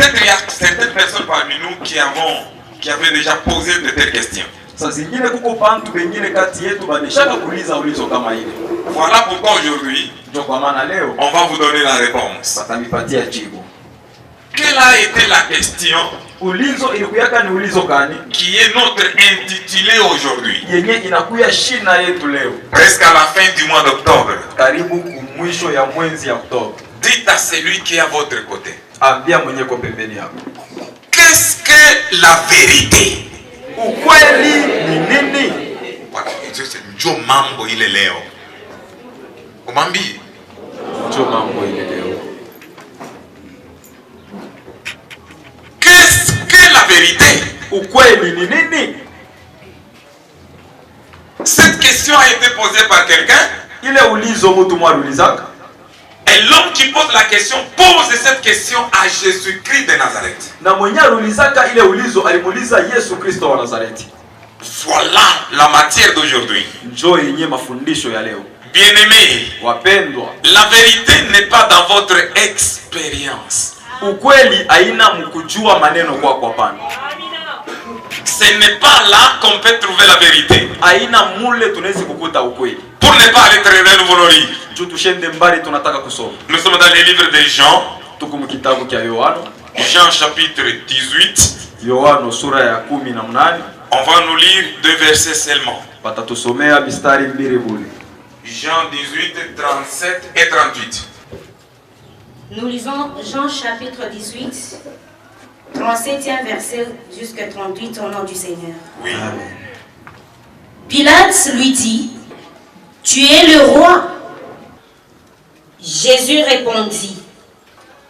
Peut-être il y a certaines personnes parmi nous qui avaient déjà posé de telles questions. Voilà pourquoi aujourd'hui, on va vous donner la réponse. Quelle a été la question qui est notre intitulé aujourd'hui? Presque à la fin du mois d'octobre. Dites à celui qui est à votre côté. Qu'est-ce que la vérité? Njo mambo ile leo. Umambi. Qu'est-ce que la vérité? Cette question a été posée par quelqu'un. Et l'homme qui pose la question pose cette question à Jésus-Christ de Nazareth. Voilà la matière d'aujourd'hui. Bien-aimés, la vérité n'est pas dans votre expérience. Ce n'est pas là qu'on peut trouver la vérité. Pour ne pas aller très loin, nous voulons lire. Nous sommes dans les livres de Jean. Jean chapitre 18. On va nous lire 2 versets seulement. Jean 18, 37 et 38. Nous lisons Jean chapitre 18, 37e verset jusqu'à 38 au nom du Seigneur. Oui. Pilate lui dit, tu es le roi. Jésus répondit,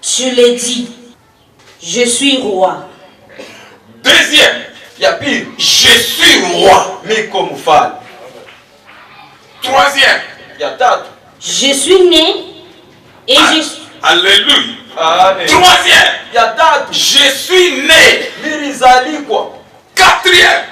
tu l'as dit, je suis roi. Deuxième, je suis roi. Troisième, je suis né et je suis... Alléluia. Troisième, je suis né. Quatrième,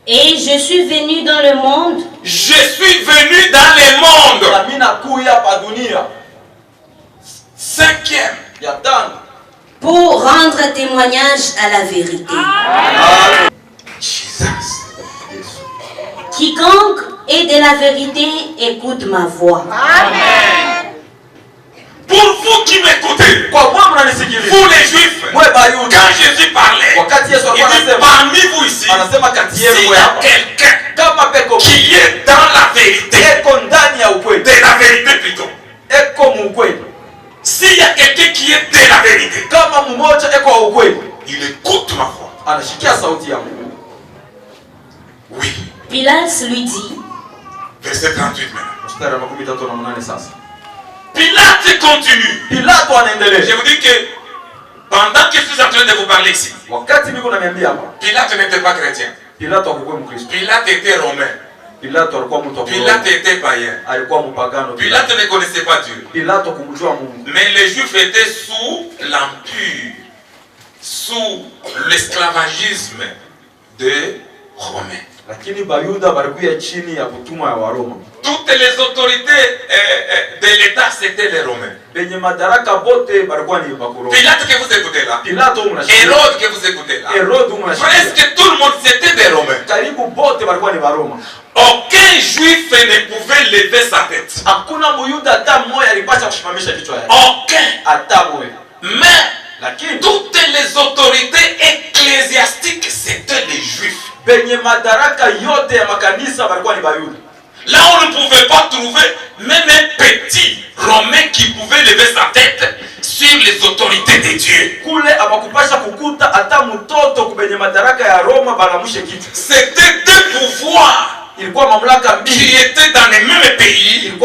Et je suis venu dans le monde. Je suis venu dans le monde. Cinquième, Pour rendre témoignage à la vérité. Jesus. Quiconque est de la vérité écoute ma voix. Amen. Pour vous qui m'écoutez, vous les Juifs, quand Jésus parlait, il dit parmi vous ici, s'il y a quelqu'un qui est dans la vérité, de la vérité plutôt, s'il y a quelqu'un qui est de la vérité, il écoute ma voix. Oui. Pilate lui dit, Verset 38 maintenant. Pilate continue. Je vous dis que pendant que je suis en train de vous parler ici, Pilate n'était pas chrétien. Pilate était romain. Pilate était païen. Pilate ne connaissait pas Dieu. Mais les Juifs étaient sous l'empire, sous l'esclavagisme des Romains. Toutes les autorités de l'État, c'était les Romains. Pilate que vous écoutez là, Hérode que vous écoutez là, presque tout le monde c'était des Romains. Aucun Juif ne pouvait lever sa tête. Aucun. Mais toutes les autorités ecclésiastiques c'était les Juifs. Là on ne pouvait pas trouver même un petit Romain qui pouvait lever sa tête sur les autorités de Dieu. C'était deux pouvoirs qui étaient dans les mêmes pays, le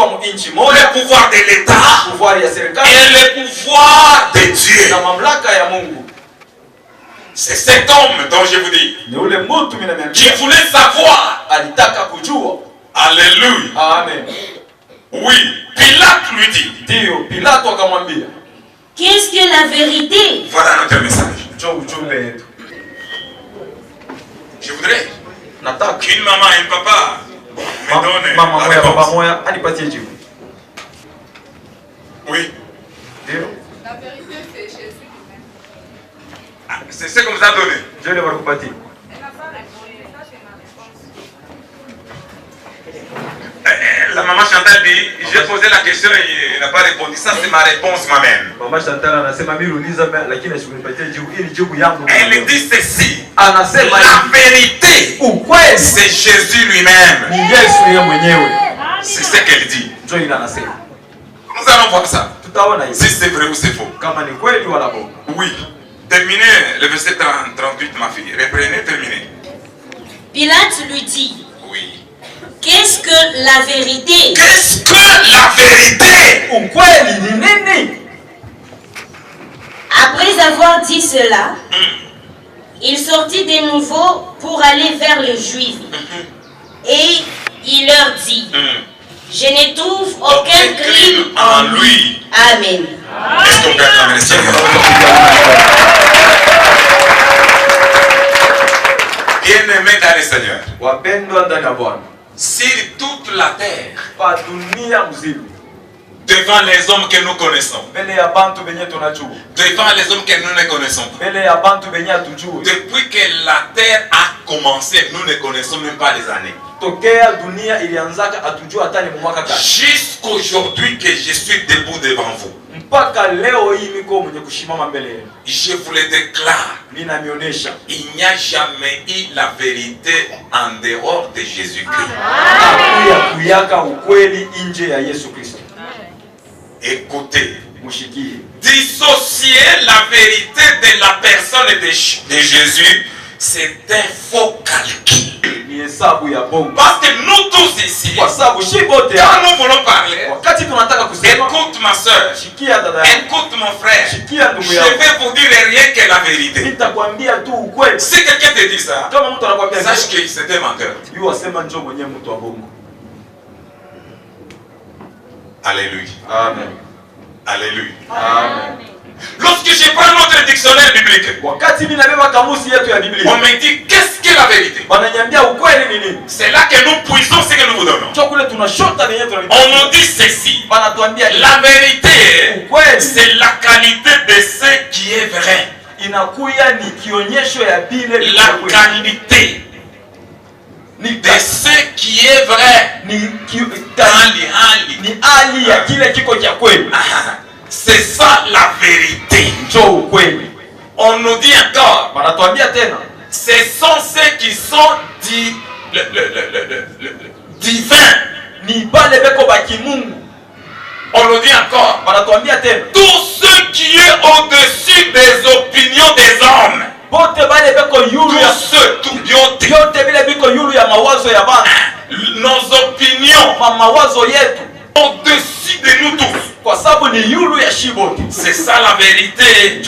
pouvoir de l'État et le pouvoir de Dieu. C'est cet homme dont je vous dis qui voulait savoir. Alléluia. Amen. Oui, Pilate lui dit. qu'est-ce que la vérité? Voilà notre message. Je voudrais qu'une maman et un papa me donnent la réponse. Oui. La vérité, c'est Jésus lui-même. C'est ce qu'on vous a donné. Je vais vous dire. La maman Chantal dit, j'ai posé la question et il n'a pas répondu. Ça, c'est ma réponse moi-même. Maman Chantal anasema mimi uliza lakini asikupatie jibu ili jibu yangu. Elle dit ceci. Anasema la vérité, ukweli, c'est Jésus lui-même. Ni Yesu yeye mwenyewe. C'est ce qu'elle dit. Ndio ile anasema. Nous allons voir ça. Tutaona hivi. Si c'est vrai ou c'est faux. Kama ni kweli wala bongo. Oui. Terminez le verset 38, ma fille. Reprenez, terminez. Pilate lui dit. Oui. Qu'est-ce que la vérité? Qu'est-ce que la vérité? Ukweli ni nini? Après avoir dit cela, il sortit de nouveau pour aller vers les Juifs. Et il leur dit, je ne trouve aucun crime en lui. Amen. Est-ce qu'on peut acclamer le Seigneur? Bien-aimé dans le Seigneur. Wapendwa ndani ya Bwana. Sur toute la terre, pa dunia mzima, devant les hommes que nous connaissons, mbele ya bantu benye tunajua, devant les hommes que nous ne connaissons pas, mbele ya bantu benye hatujui, depuis que la terre a commencé, nous ne connaissons même pas les années. Tokea dunia ilianzaka hatujua hata ni mwaka gani. Jusqu'aujourd'hui que je suis debout devant vous, mpaka leo hii niko mwenye kushimama mbele yenu, je vous le déclare, ninamionyesha il n'y a jamais eu la vérité en dehors de Jésus-Christ. Hakuya kuyaka ukweli nje ya Yesu Kristo. Écoutez, mushikie, dissocier la vérité de la personne de Jésus, c'est un faux calcul. Parce que nous tous ici, quand nous voulons parler, écoute ma soeur, écoute mon frère, je vais vous dire rien que la vérité. Si quelqu'un te dit ça, sache que c'est un menteur. Alléluia. Amen. Alléluia. Amen. Lorsque je prends notre dictionnaire biblique, on me dit qu'est-ce que la vérité? C'est là que nous puisons ce que nous vous donnons. On nous dit ceci. La vérité, c'est la qualité de ce qui est vrai. La qualité de ce qui est vrai. C'est ça la vérité. On nous dit encore, ce sont ceux qui sont divins. On nous dit encore, tout ce qui est au-dessus des opinions des hommes. Nos opinions au-dessus de nous tous. C'est ça la vérité.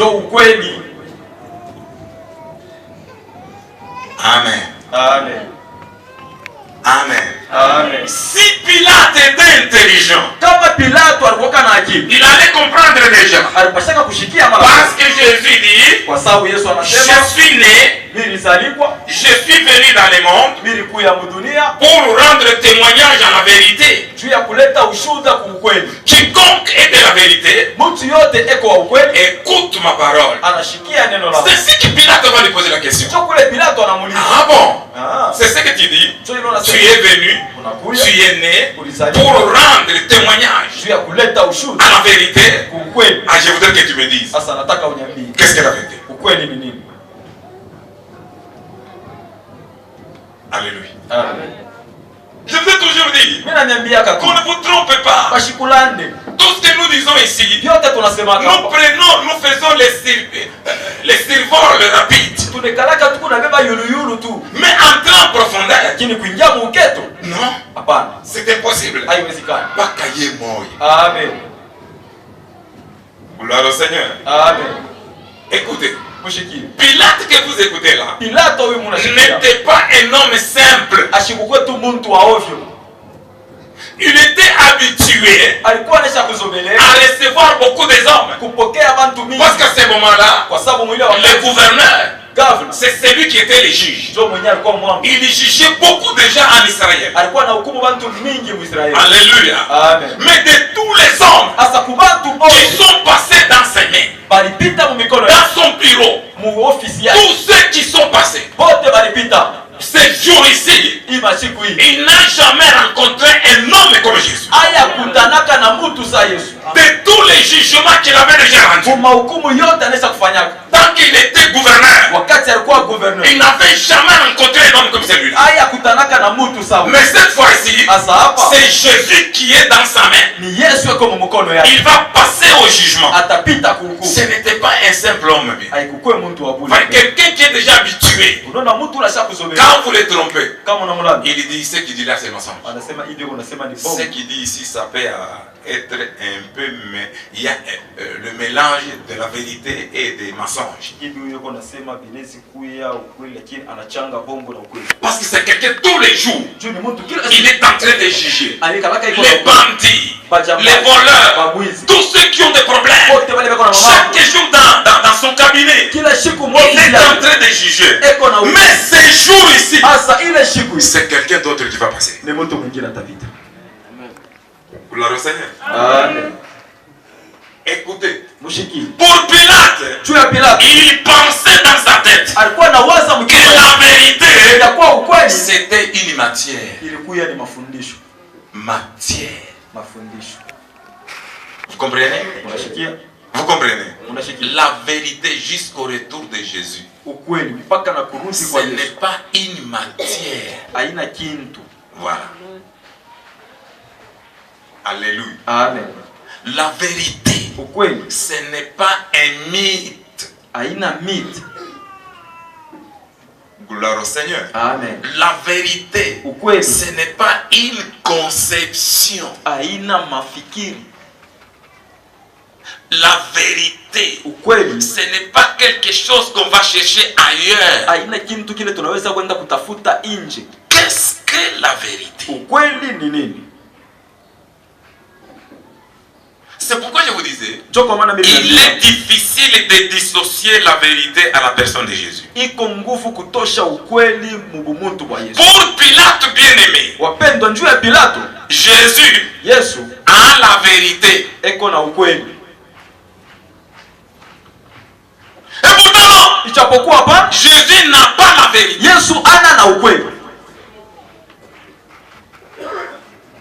Amen. Amen. Amen. Amen. Si Pilate était intelligent, il allait comprendre déjà. Parce que Jésus dit, je suis né, je suis venu dans le monde pour rendre témoignage à la vérité. Quiconque est de la vérité, écoute ma parole. C'est ce que Pilate va lui poser la question. Ah bon? C'est ce que tu dis. Tu es venu, tu es né pour rendre témoignage à la vérité. Ah, je voudrais que tu me dises, qu'est-ce que la vérité? Alléluia. Amen. Je veux toujours dire qu'on ne vous trompe pas. Tout ce que nous disons ici, nous prenons, nous faisons les survols rapides. Mais entrer en profondeur, non, c'est impossible. Amen. Gloire au Seigneur. Amen. Écoutez, Pilate que vous écoutez là n'était pas un homme simple. Il était habitué à recevoir beaucoup des hommes. Parce qu'à ce moment-là, le gouverneur, c'est celui qui était le juge. Il jugeait beaucoup de gens en Israël. Alléluia. Amen. Mais de tous les hommes qui sont passés dans ses mains, dans son bureau, tous ceux qui sont passés, ces jours ici, il n'a jamais rencontré un homme comme Jésus. De tous les jugements qu'il avait déjà rendus, tant qu'il était gouverneur, il n'avait jamais rencontré un homme comme celui-là. Mais cette fois-ci, c'est Jésus qui est dans sa main. Il va passer au jugement. Ce n'était pas un simple homme. Quelqu'un qui est déjà habitué. Quand vous les trompez, il dit ce qu'il dit là c'est mensonge. Ce qu'il dit ici ça peut être un peu, mais il y a le mélange de la vérité et des mensonges. Parce que c'est quelqu'un tous les jours, il est en train de juger les bandits, les voleurs, tous ceux qui ont des problèmes. Chaque jour dans son cabinet, il est en train de juger. Mais ces jours ici, c'est quelqu'un d'autre qui va passer. Gloire au Seigneur. Amen. Écoutez, pour Pilate, il pensait dans sa tête que la vérité c'était une matière. Vous comprenez? Vous comprenez? La vérité jusqu'au retour de Jésus, ce n'est pas une matière. Voilà. Alléluia. Amen. La vérité, ce n'est pas un mythe. Gloire au Seigneur. Amen. La vérité, ce n'est pas une conception. La vérité, ce n'est pas quelque chose qu'on va chercher ailleurs. Qu'est-ce que la vérité? C'est pourquoi je vous disais, il est difficile de dissocier la vérité à la personne de Jésus. Pour Pilate bien-aimé, Jésus a la vérité. Et pourtant, Jésus n'a pas la vérité.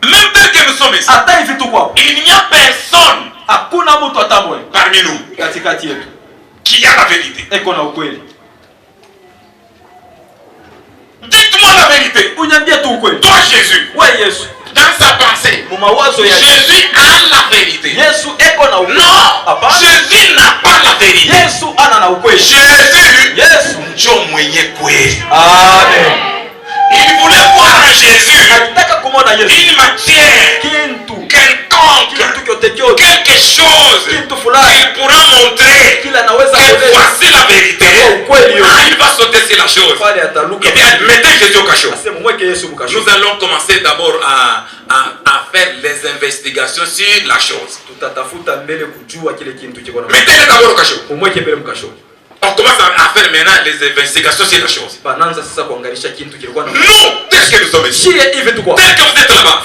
Même tel que nous sommes ici, il n'y a personne parmi nous qui a la vérité. Dites-moi la vérité. Toi Jésus, dans sa pensée, Jésus a la vérité. Non, Jésus n'a pas la vérité. Jésus, Amen. Il voulait voir en Jésus une matière quelconque, quelque chose qu'il pourra montrer que voici la vérité. Il va sauter sur la chose. Il dit, mettez Jésus au cachot. Nous allons commencer d'abord à faire les investigations sur la chose. Mettez-le d'abord au cachot. On commence à faire maintenant les investigations sur la chose. Nous, tel que nous sommes ici, tel que vous êtes là-bas,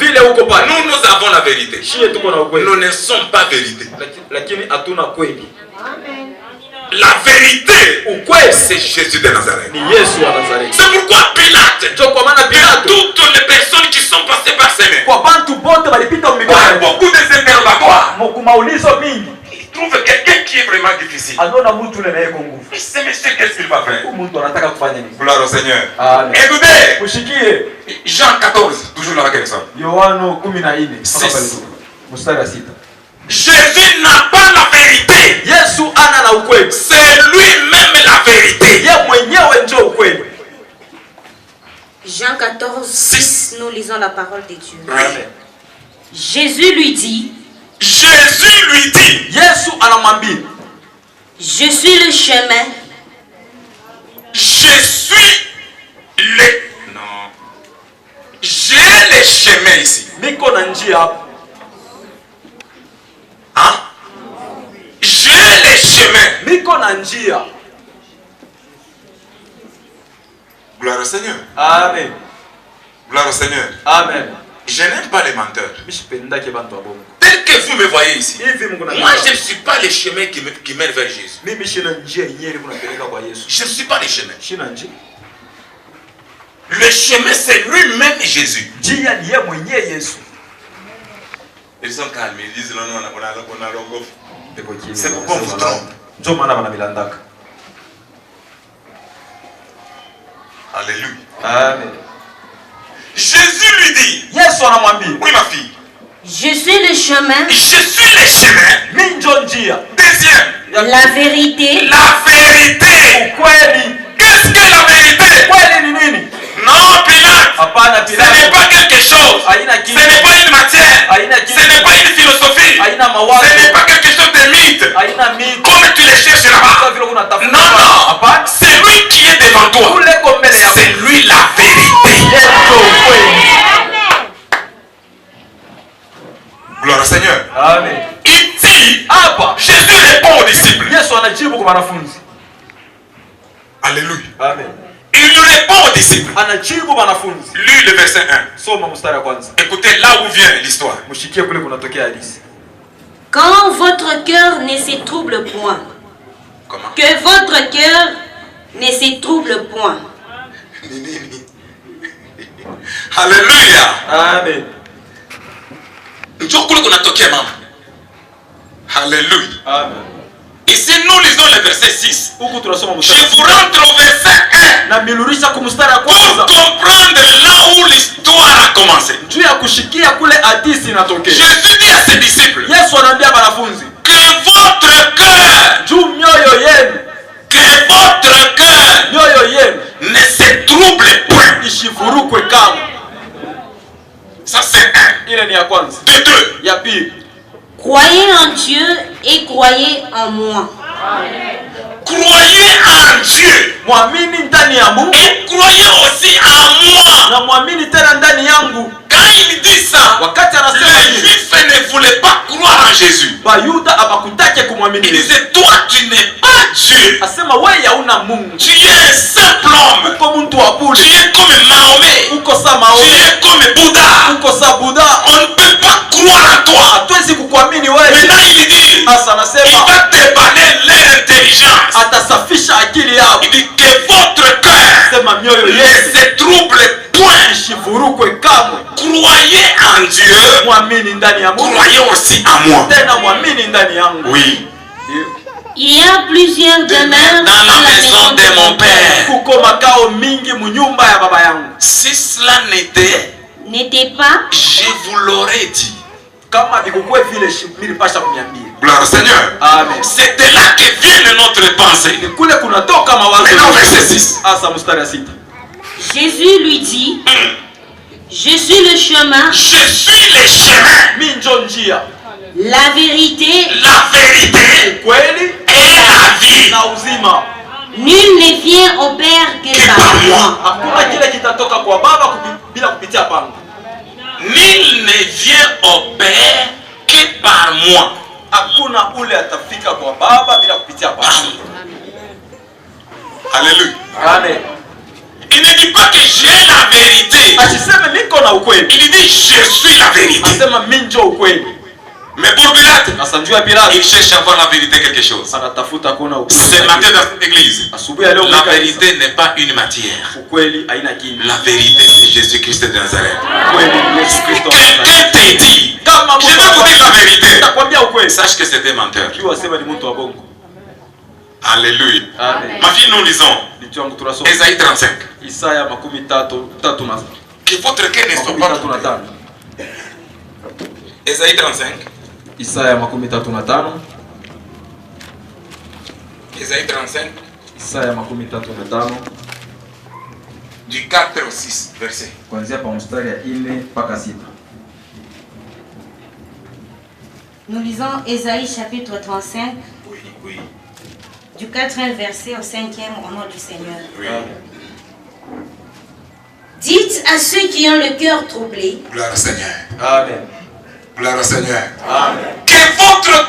nous avons la vérité. Nous ne sommes pas vérité. La vérité, c'est Jésus de Nazareth. C'est pourquoi Pilate, toutes les personnes qui sont passées par ses mains, beaucoup de interrogatoires, il trouve quelqu'un qui est vraiment difficile. Mais ce monsieur, qu'est-ce qu'il va faire? Gloire au Seigneur. Écoutez, Jean 14, toujours la reconnaissance. Jésus n'a pas la vérité. C'est lui-même la vérité. Jean 14, 6, nous lisons la parole de Dieu. Amen. Jésus lui dit, je suis le chemin. Je suis le... Non. J'ai le chemin ici. Hein? J'ai le chemin. Gloire au Seigneur. Amen. Gloire au Seigneur. Amen. Je n'aime pas les menteurs. Tel que vous me voyez ici, moi je ne suis pas les chemins qui mènent vers Jésus. Je ne suis pas les chemins. Le chemin c'est lui-même Jésus. Ils sont calmes, ils disent non, c'est pourquoi on vous trompe. Alléluia. Amen. Jésus lui dit, oui ma fille, je suis le chemin, je suis le chemin. Deuxième, la vérité. la vérité. Qu'est-ce que la vérité? Non, Pilate, ce n'est pas quelque chose. Ce n'est pas une matière. Ce n'est pas une philosophie. Ce n'est pas quelque chose de mythe. Comme tu les cherches là-bas. Non, non. C'est lui qui est devant toi. C'est lui la vérité. Gloire au Seigneur. Amen. Il dit, Jésus répond aux disciples. Alléluia. Amen. Il lui répond aux disciples. Lui le verset 1. Écoutez là où vient l'histoire. Quand votre cœur ne se trouble point. Comment? Que votre cœur ne se trouble point. Alléluia. Amen. Alléluia. Amen. Ici nous lisons le verset 6. Je vous rentre au verset 1 pour comprendre là où l'histoire a commencé. Jésus dit à ses disciples que votre cœur ne se trouble point. Ça c'est un. De deux. Croyez en Dieu et croyez en moi. Croyez en Dieu et croyez aussi en moi. Quand il dit ça, les Juifs ne voulaient pas croire en Jésus. Il disait, toi tu n'es pas Dieu. Tu es un simple homme. Tu es comme Mahomet. Tu es comme Bouddha. On ne peut pas croire en toi. Maintenant il dit, il va déballer l'intelligence. Il dit que votre cœur ne se trouble point. Croyez en Dieu. Croyez aussi en moi. Oui. Il y a plusieurs demeures dans la maison de mon Père. Si cela n'était pas, je vous l'aurais dit. Gloire au Seigneur. Amen. C'est de là que vient notre pensée. Maintenant verset 6. Jésus lui dit, je suis le chemin. Je suis le chemin. La vérité. Et la vie. Nul ne vient au Père que par moi. Nul ne vient au Père que par moi. Alléluia. Amen. Il ne dit pas que j'ai la vérité. Il dit je suis la vérité. Mais pour Pilate, il cherche à voir la vérité quelque chose. Ce matin dans cette église, la vérité n'est pas une matière. La vérité c'est Jésus-Christ de Nazareth. Quelqu'un te dit, je vais vous dire la vérité. Sache que c'est un menteur. Alléluia. Ma fille, nous lisons Ésaïe 35. Que votre cœur ne soit pas troublé. Ésaïe 35. Isaya 35. Ésaïe 35. Isaya 35. Du 4 au 6 verset. Nous lisons Ésaïe chapitre 35. Oui, oui. Du 4e verset au 5e au nom du Seigneur. Oui. Dites à ceux qui ont le cœur troublé. Gloire au Seigneur. Amen. Gloire au Seigneur. Amen. Que votre